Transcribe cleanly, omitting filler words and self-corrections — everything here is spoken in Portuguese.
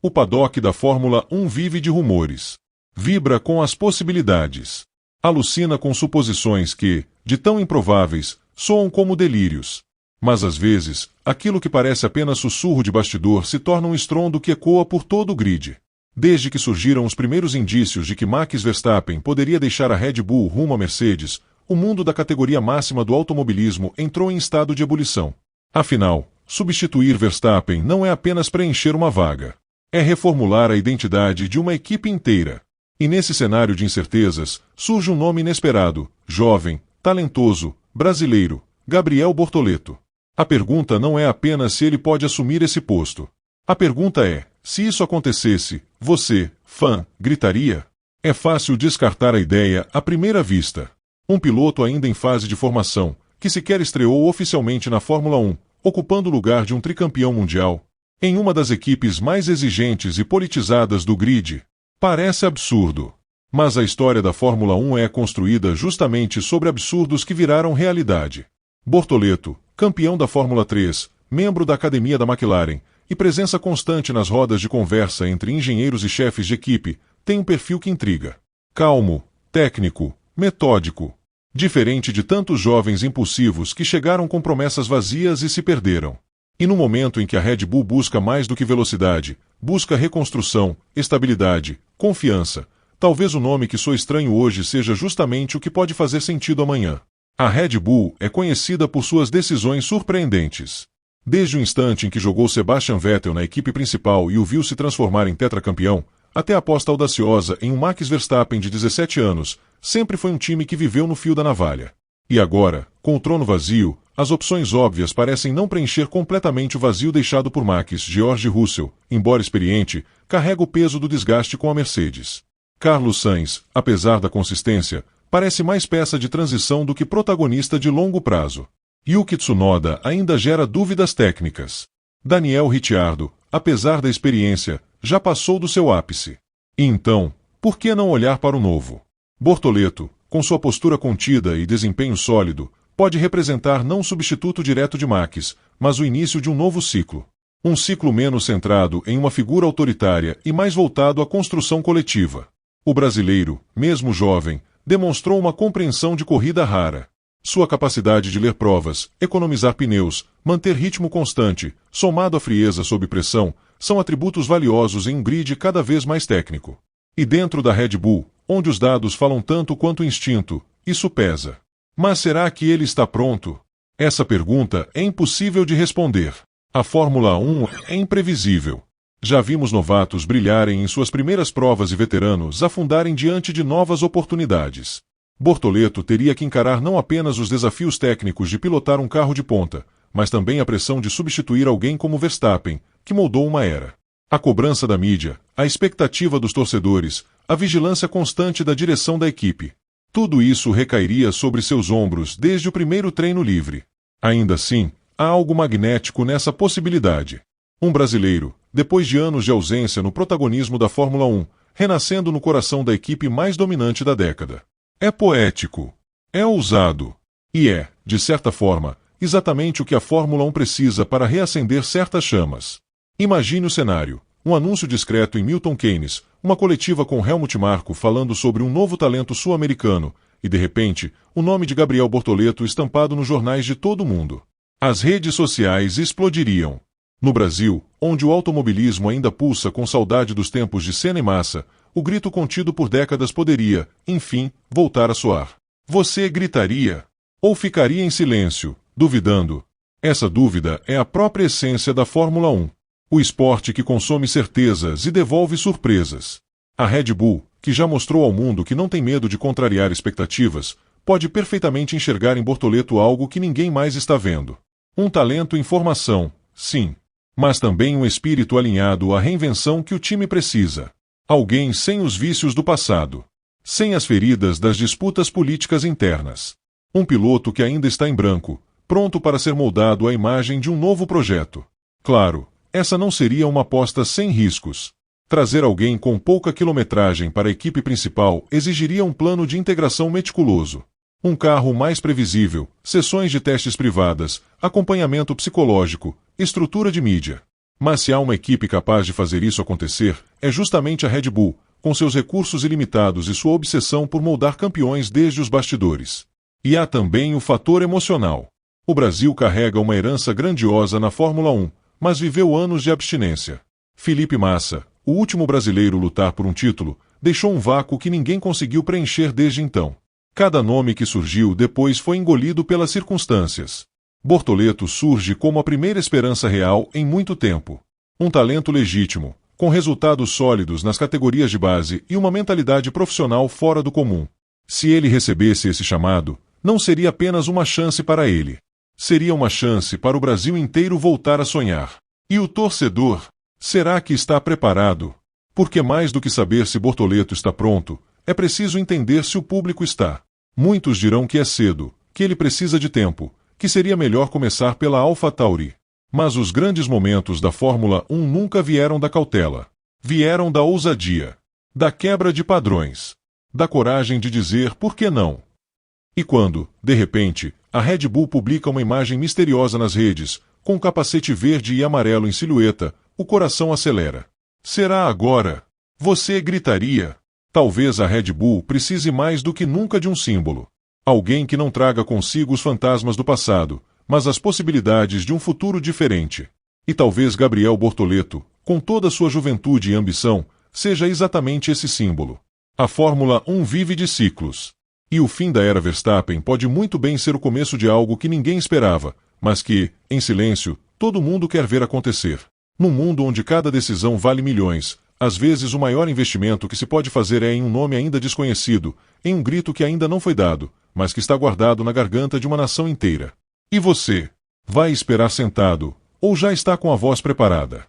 O paddock da Fórmula 1 vive de rumores. Vibra com as possibilidades. Alucina com suposições que, de tão improváveis, soam como delírios. Mas às vezes, aquilo que parece apenas sussurro de bastidor se torna um estrondo que ecoa por todo o grid. Desde que surgiram os primeiros indícios de que Max Verstappen poderia deixar a Red Bull rumo à Mercedes, o mundo da categoria máxima do automobilismo entrou em estado de ebulição. Afinal, substituir Verstappen não é apenas preencher uma vaga. É reformular a identidade de uma equipe inteira. E nesse cenário de incertezas, surge um nome inesperado, jovem, talentoso, brasileiro, Gabriel Bortoleto. A pergunta não é apenas se ele pode assumir esse posto. A pergunta é, se isso acontecesse, você, fã, gritaria? É fácil descartar a ideia à primeira vista. Um piloto ainda em fase de formação, que sequer estreou oficialmente na Fórmula 1, ocupando o lugar de um tricampeão mundial, em uma das equipes mais exigentes e politizadas do grid. Parece absurdo. Mas a história da Fórmula 1 é construída justamente sobre absurdos que viraram realidade. Bortoleto, campeão da Fórmula 3, membro da academia da McLaren, e presença constante nas rodas de conversa entre engenheiros e chefes de equipe, tem um perfil que intriga. Calmo, técnico, metódico. Diferente de tantos jovens impulsivos que chegaram com promessas vazias e se perderam. E no momento em que a Red Bull busca mais do que velocidade, busca reconstrução, estabilidade, confiança, talvez o nome que soa estranho hoje seja justamente o que pode fazer sentido amanhã. A Red Bull é conhecida por suas decisões surpreendentes. Desde o instante em que jogou Sebastian Vettel na equipe principal e o viu se transformar em tetracampeão, até a aposta audaciosa em um Max Verstappen de 17 anos, sempre foi um time que viveu no fio da navalha. E agora, com o trono vazio, as opções óbvias parecem não preencher completamente o vazio deixado por Max. George Russell, embora experiente, carrega o peso do desgaste com a Mercedes. Carlos Sainz, apesar da consistência, parece mais peça de transição do que protagonista de longo prazo. Yuki Tsunoda ainda gera dúvidas técnicas. Daniel Ricciardo, apesar da experiência, já passou do seu ápice. E então, por que não olhar para o novo? Bortoleto, com sua postura contida e desempenho sólido, pode representar não um substituto direto de Max, mas o início de um novo ciclo. Um ciclo menos centrado em uma figura autoritária e mais voltado à construção coletiva. O brasileiro, mesmo jovem, demonstrou uma compreensão de corrida rara. Sua capacidade de ler provas, economizar pneus, manter ritmo constante, somado à frieza sob pressão, são atributos valiosos em um grid cada vez mais técnico. E dentro da Red Bull, onde os dados falam tanto quanto o instinto, isso pesa. Mas será que ele está pronto? Essa pergunta é impossível de responder. A Fórmula 1 é imprevisível. Já vimos novatos brilharem em suas primeiras provas e veteranos afundarem diante de novas oportunidades. Bortoleto teria que encarar não apenas os desafios técnicos de pilotar um carro de ponta, mas também a pressão de substituir alguém como Verstappen, que moldou uma era. A cobrança da mídia, a expectativa dos torcedores, a vigilância constante da direção da equipe. Tudo isso recairia sobre seus ombros desde o primeiro treino livre. Ainda assim, há algo magnético nessa possibilidade. Um brasileiro, depois de anos de ausência no protagonismo da Fórmula 1, renascendo no coração da equipe mais dominante da década. É poético. É ousado. E é, de certa forma, exatamente o que a Fórmula 1 precisa para reacender certas chamas. Imagine o cenário. Um anúncio discreto em Milton Keynes, uma coletiva com Helmut Marko falando sobre um novo talento sul-americano, e de repente, o nome de Gabriel Bortoleto estampado nos jornais de todo o mundo. As redes sociais explodiriam. No Brasil, onde o automobilismo ainda pulsa com saudade dos tempos de Senna e Massa, o grito contido por décadas poderia, enfim, voltar a soar. Você gritaria? Ou ficaria em silêncio, duvidando? Essa dúvida é a própria essência da Fórmula 1. O esporte que consome certezas e devolve surpresas. A Red Bull, que já mostrou ao mundo que não tem medo de contrariar expectativas, pode perfeitamente enxergar em Bortoleto algo que ninguém mais está vendo. Um talento em formação, sim. Mas também um espírito alinhado à reinvenção que o time precisa. Alguém sem os vícios do passado. Sem as feridas das disputas políticas internas. Um piloto que ainda está em branco, pronto para ser moldado à imagem de um novo projeto. Claro, essa não seria uma aposta sem riscos. Trazer alguém com pouca quilometragem para a equipe principal exigiria um plano de integração meticuloso. Um carro mais previsível, sessões de testes privadas, acompanhamento psicológico, estrutura de mídia. Mas se há uma equipe capaz de fazer isso acontecer, é justamente a Red Bull, com seus recursos ilimitados e sua obsessão por moldar campeões desde os bastidores. E há também o fator emocional. O Brasil carrega uma herança grandiosa na Fórmula 1, mas viveu anos de abstinência. Felipe Massa, o último brasileiro a lutar por um título, deixou um vácuo que ninguém conseguiu preencher desde então. Cada nome que surgiu depois foi engolido pelas circunstâncias. Bortoleto surge como a primeira esperança real em muito tempo. Um talento legítimo, com resultados sólidos nas categorias de base e uma mentalidade profissional fora do comum. Se ele recebesse esse chamado, não seria apenas uma chance para ele. Seria uma chance para o Brasil inteiro voltar a sonhar. E o torcedor? Será que está preparado? Porque mais do que saber se Bortoleto está pronto, é preciso entender se o público está. Muitos dirão que é cedo, que ele precisa de tempo, que seria melhor começar pela AlphaTauri. Mas os grandes momentos da Fórmula 1 nunca vieram da cautela. Vieram da ousadia, da quebra de padrões, da coragem de dizer por que não. E quando, de repente, a Red Bull publica uma imagem misteriosa nas redes, com um capacete verde e amarelo em silhueta, o coração acelera. Será agora? Você gritaria? Talvez a Red Bull precise mais do que nunca de um símbolo. Alguém que não traga consigo os fantasmas do passado, mas as possibilidades de um futuro diferente. E talvez Gabriel Bortoleto, com toda sua juventude e ambição, seja exatamente esse símbolo. A Fórmula 1 vive de ciclos. E o fim da era Verstappen pode muito bem ser o começo de algo que ninguém esperava, mas que, em silêncio, todo mundo quer ver acontecer. Num mundo onde cada decisão vale milhões, às vezes o maior investimento que se pode fazer é em um nome ainda desconhecido, em um grito que ainda não foi dado, mas que está guardado na garganta de uma nação inteira. E você? Vai esperar sentado, ou já está com a voz preparada?